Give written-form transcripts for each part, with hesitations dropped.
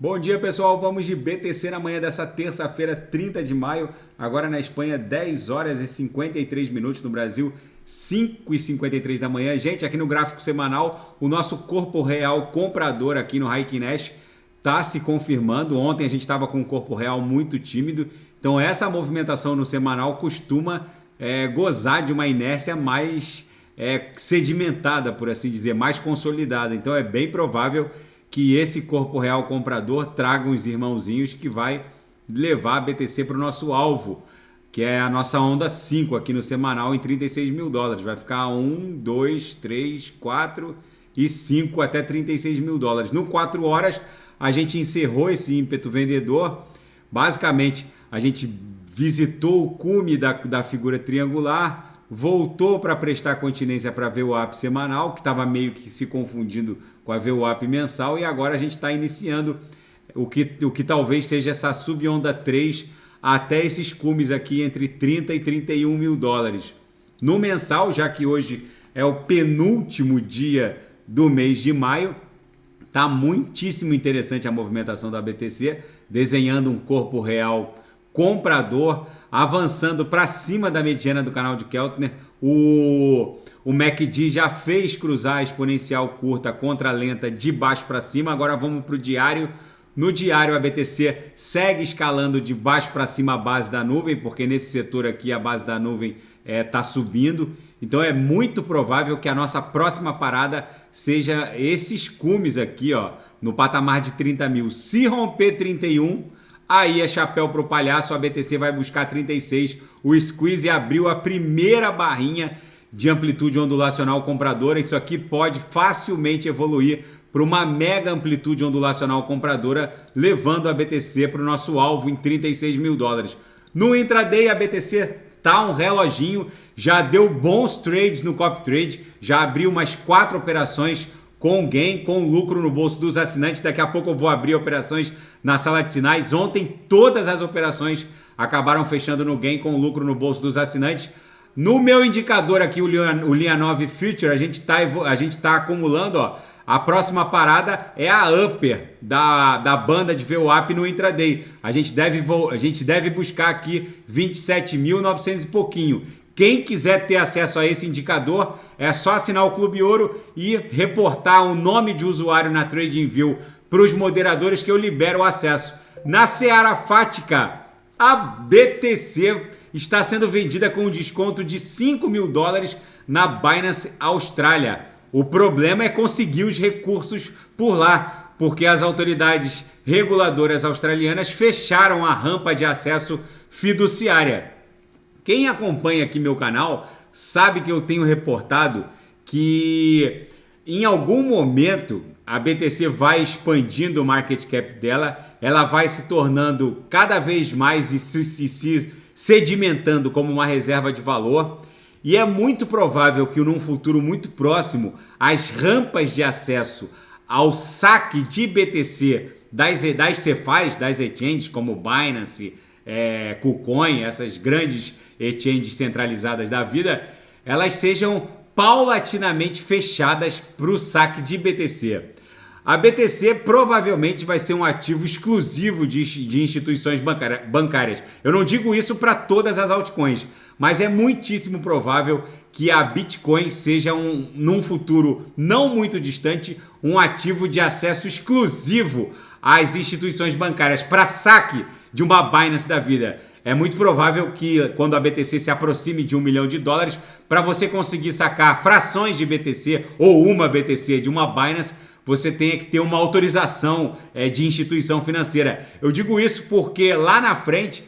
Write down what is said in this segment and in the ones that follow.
Bom dia, pessoal. Vamos de BTC na manhã dessa terça-feira, 30 de maio. Agora na Espanha, 10 horas e 53 minutos. No Brasil, 5h53 da manhã. Gente, aqui no gráfico semanal, o nosso corpo real comprador aqui no Heikin Nash está se confirmando. Ontem a gente estava com um corpo real muito tímido. Então essa movimentação no semanal costuma gozar de uma inércia mais sedimentada, por assim dizer, mais consolidada. Então é bem provável que esse corpo real comprador traga uns irmãozinhos que vai levar a BTC para o nosso alvo, que é a nossa onda 5 aqui no semanal em 36 mil dólares. Vai ficar 1, 2, 3, 4 e 5 até 36 mil dólares. No 4 horas a gente encerrou esse ímpeto vendedor. Basicamente a gente visitou o cume da figura triangular, voltou para prestar continência para a VWAP semanal, que estava meio que se confundindo com a VWAP mensal, e agora a gente está iniciando o que talvez seja essa subonda 3 até esses cumes aqui entre 30 e 31 mil dólares. No mensal, já que hoje é o penúltimo dia do mês de maio, está muitíssimo interessante a movimentação da BTC, desenhando um corpo real comprador, avançando para cima da mediana do canal de Keltner. O MACD já fez cruzar a exponencial curta contra a lenta de baixo para cima. Agora vamos para o diário. No diário a BTC segue escalando de baixo para cima a base da nuvem, porque nesse setor aqui a base da nuvem está subindo. Então é muito provável que a nossa próxima parada seja esses cumes aqui, ó, no patamar de 30 mil. Se romper 31, aí é chapéu pro palhaço, a BTC vai buscar 36. O squeeze abriu a primeira barrinha de amplitude ondulacional compradora. Isso aqui pode facilmente evoluir para uma mega amplitude ondulacional compradora, levando a BTC para o nosso alvo em 36 mil dólares. No intraday, a BTC tá um reloginho, já deu bons trades no copy trade, já abriu umas 4 operações com gain, com lucro no bolso dos assinantes. Daqui a pouco eu vou abrir operações na sala de sinais. Ontem todas as operações acabaram fechando no gain com lucro no bolso dos assinantes. No meu indicador aqui, o Lianov Future, a gente tá acumulando, ó, a próxima parada é a upper da banda de VWAP no intraday. A gente deve buscar aqui 27.900 e pouquinho. Quem quiser ter acesso a esse indicador, é só assinar o Clube Ouro e reportar o nome de usuário na TradingView para os moderadores que eu libero o acesso. Na Seara Fática, a BTC está sendo vendida com um desconto de 5 mil dólares na Binance Austrália. O problema é conseguir os recursos por lá, porque as autoridades reguladoras australianas fecharam a rampa de acesso fiduciária. Quem acompanha aqui meu canal sabe que eu tenho reportado que em algum momento a BTC vai expandindo o market cap dela, ela vai se tornando cada vez mais e se sedimentando como uma reserva de valor. E é muito provável que num futuro muito próximo as rampas de acesso ao saque de BTC das CeFIs, das exchanges como Binance, KuCoin, essas grandes exchanges centralizadas da vida, elas sejam paulatinamente fechadas para o saque de BTC. A BTC provavelmente vai ser um ativo exclusivo de instituições bancárias. Eu não digo isso para todas as altcoins, mas é muitíssimo provável que a Bitcoin seja, num futuro não muito distante, um ativo de acesso exclusivo às instituições bancárias para saque de uma Binance da vida. É muito provável que quando a BTC se aproxime de $1 milhão, para você conseguir sacar frações de BTC ou uma BTC de uma Binance, você tenha que ter uma autorização de instituição financeira. Eu digo isso porque lá na frente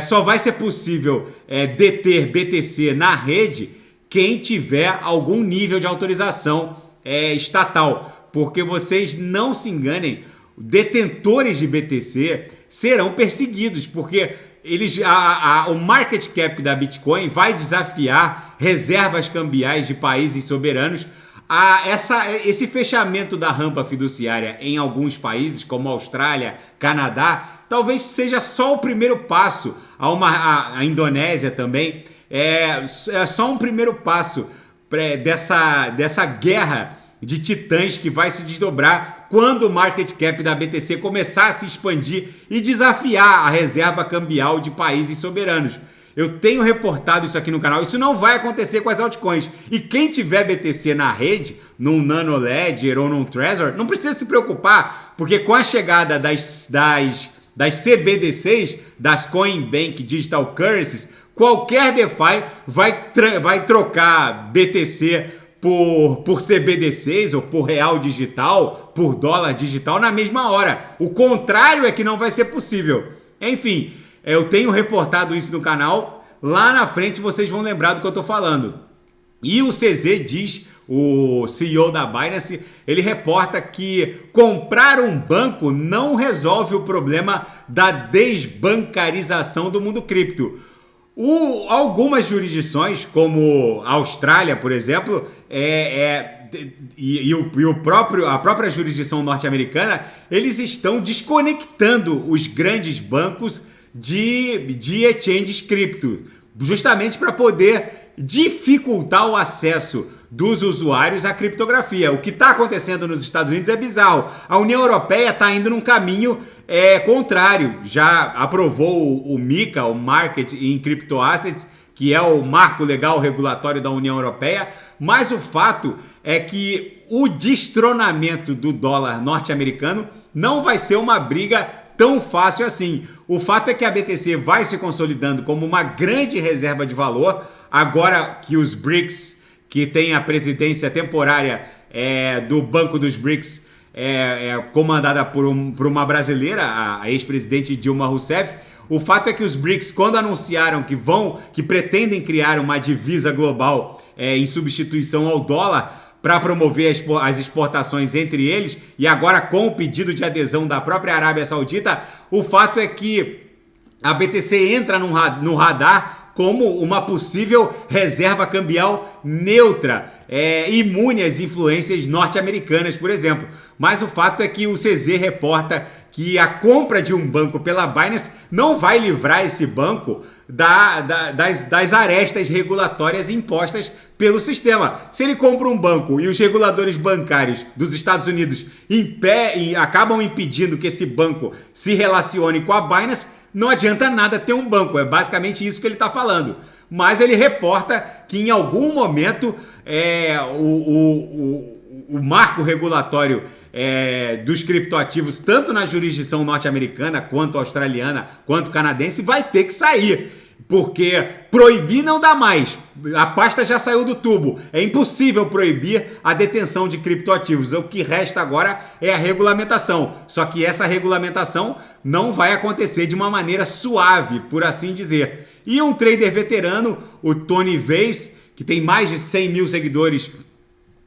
só vai ser possível deter BTC na rede quem tiver algum nível de autorização estatal. Porque vocês não se enganem, detentores de BTC serão perseguidos, porque o market cap da Bitcoin vai desafiar reservas cambiais de países soberanos. Esse fechamento da rampa fiduciária em alguns países, como Austrália, Canadá, talvez seja só o primeiro passo. A Indonésia também é só um primeiro passo dessa guerra de titãs que vai se desdobrar quando o market cap da BTC começar a se expandir e desafiar a reserva cambial de países soberanos. Eu tenho reportado isso aqui no canal, isso não vai acontecer com as altcoins. E quem tiver BTC na rede, num Nano Ledger ou num Trezor, não precisa se preocupar, porque com a chegada das CBDCs, das Coin Bank Digital Currencies, qualquer DeFi vai trocar BTC por CBDCs ou por real digital, por dólar digital na mesma hora. O contrário é que não vai ser possível. Enfim, eu tenho reportado isso no canal. Lá na frente vocês vão lembrar do que eu estou falando. E o CZ diz, o CEO da Binance, ele reporta que comprar um banco não resolve o problema da desbancarização do mundo cripto. Algumas jurisdições, como a Austrália, por exemplo, a própria jurisdição norte-americana, eles estão desconectando os grandes bancos de exchanges cripto, justamente para poder dificultar o acesso dos usuários à criptografia. O que está acontecendo nos Estados Unidos é bizarro. A União Europeia está indo num caminho contrário. Já aprovou o MiCA, o Market in Crypto Assets, que é o marco legal regulatório da União Europeia, mas o fato é que o destronamento do dólar norte-americano não vai ser uma briga tão fácil assim. O fato é que a BTC vai se consolidando como uma grande reserva de valor, agora que os BRICS, que tem a presidência temporária do Banco dos BRICS, comandada por uma brasileira, a ex-presidente Dilma Rousseff. O fato é que os BRICS, quando anunciaram que pretendem criar uma divisa global em substituição ao dólar, para promover as exportações entre eles, e agora com o pedido de adesão da própria Arábia Saudita, o fato é que a BTC entra no radar como uma possível reserva cambial neutra, imune às influências norte-americanas, por exemplo. Mas o fato é que o CZ reporta que a compra de um banco pela Binance não vai livrar esse banco das arestas regulatórias impostas pelo sistema. Se ele compra um banco e os reguladores bancários dos Estados Unidos acabam impedindo que esse banco se relacione com a Binance, não adianta nada ter um banco. É basicamente isso que ele está falando. Mas ele reporta que em algum momento o marco regulatório dos criptoativos, tanto na jurisdição norte-americana, quanto australiana, quanto canadense, vai ter que sair. Porque proibir não dá mais. A pasta já saiu do tubo. É impossível proibir a detenção de criptoativos. O que resta agora é a regulamentação. Só que essa regulamentação não vai acontecer de uma maneira suave, por assim dizer. E um trader veterano, o Tony Vase, que tem mais de 100 mil seguidores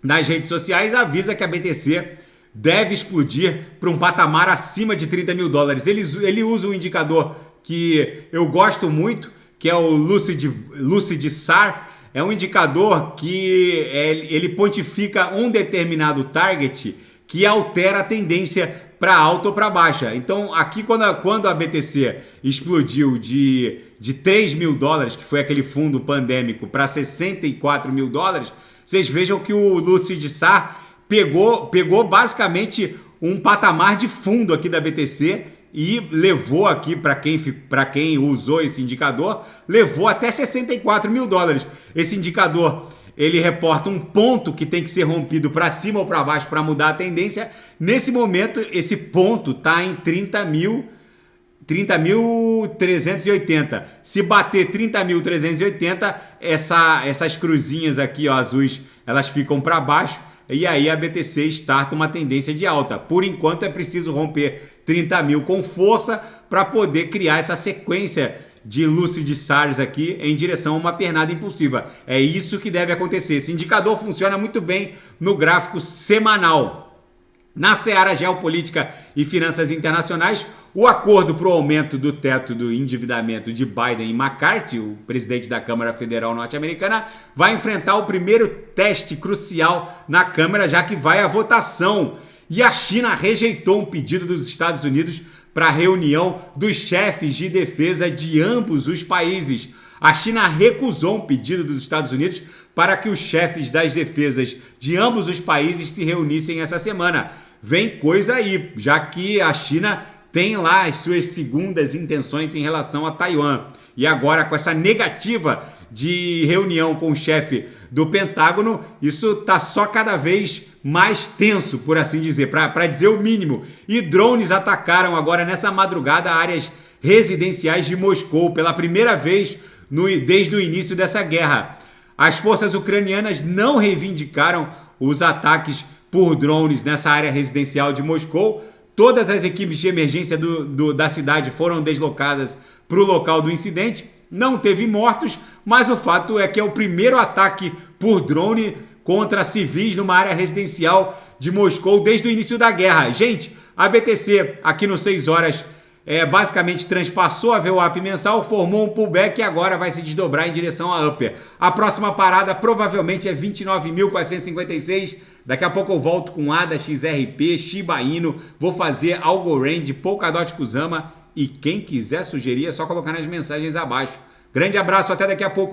nas redes sociais, avisa que a BTC deve explodir para um patamar acima de 30 mil dólares. Ele usa um indicador que eu gosto muito, que é o Lucid SAR. É um indicador que ele pontifica um determinado target que altera a tendência para alta ou para baixa. Então, aqui quando a BTC explodiu de 3 mil dólares, que foi aquele fundo pandêmico, para 64 mil dólares, vocês vejam que o Lucid SAR pegou basicamente um patamar de fundo aqui da BTC e levou aqui, para quem usou esse indicador, levou até 64 mil dólares.Esse indicador, ele reporta um ponto que tem que ser rompido para cima ou para baixo para mudar a tendência. Nesse momento, esse ponto está em 30.380. Se bater 30.380, essas cruzinhas aqui, ó, azuis, elas ficam para baixo. E aí a BTC starta uma tendência de alta. Por enquanto é preciso romper 30 mil com força para poder criar essa sequência de Lucid SARs aqui em direção a uma pernada impulsiva. É isso que deve acontecer. Esse indicador funciona muito bem no gráfico semanal. Na seara geopolítica e finanças internacionais, o acordo para o aumento do teto do endividamento de Biden e McCarthy, o presidente da Câmara Federal norte-americana, vai enfrentar o primeiro teste crucial na Câmara, já que vai à votação. E a China rejeitou um pedido dos Estados Unidos para a reunião dos chefes de defesa de ambos os países. A China recusou um pedido dos Estados Unidos para que os chefes das defesas de ambos os países se reunissem essa semana. vem coisa aí, já que a China tem lá as suas segundas intenções em relação a Taiwan. E agora, com essa negativa de reunião com o chefe do Pentágono, isso tá só cada vez mais tenso, por assim dizer, para dizer o mínimo. E drones atacaram agora nessa madrugada áreas residenciais de Moscou pela primeira vez desde o início dessa guerra. As forças ucranianas não reivindicaram os ataques por drones nessa área residencial de Moscou. Todas as equipes de emergência da cidade foram deslocadas para o local do incidente. Não teve mortos, mas o fato é que é o primeiro ataque por drone contra civis numa área residencial de Moscou desde o início da guerra. Gente, a BTC aqui no 6 horas basicamente transpassou a VWAP mensal, formou um pullback e agora vai se desdobrar em direção à upper. A próxima parada provavelmente é 29.456. Daqui a pouco eu volto com ADA, XRP, Shiba Inu, vou fazer Algorand, Polkadot Kusama e quem quiser sugerir é só colocar nas mensagens abaixo. Grande abraço, até daqui a pouco.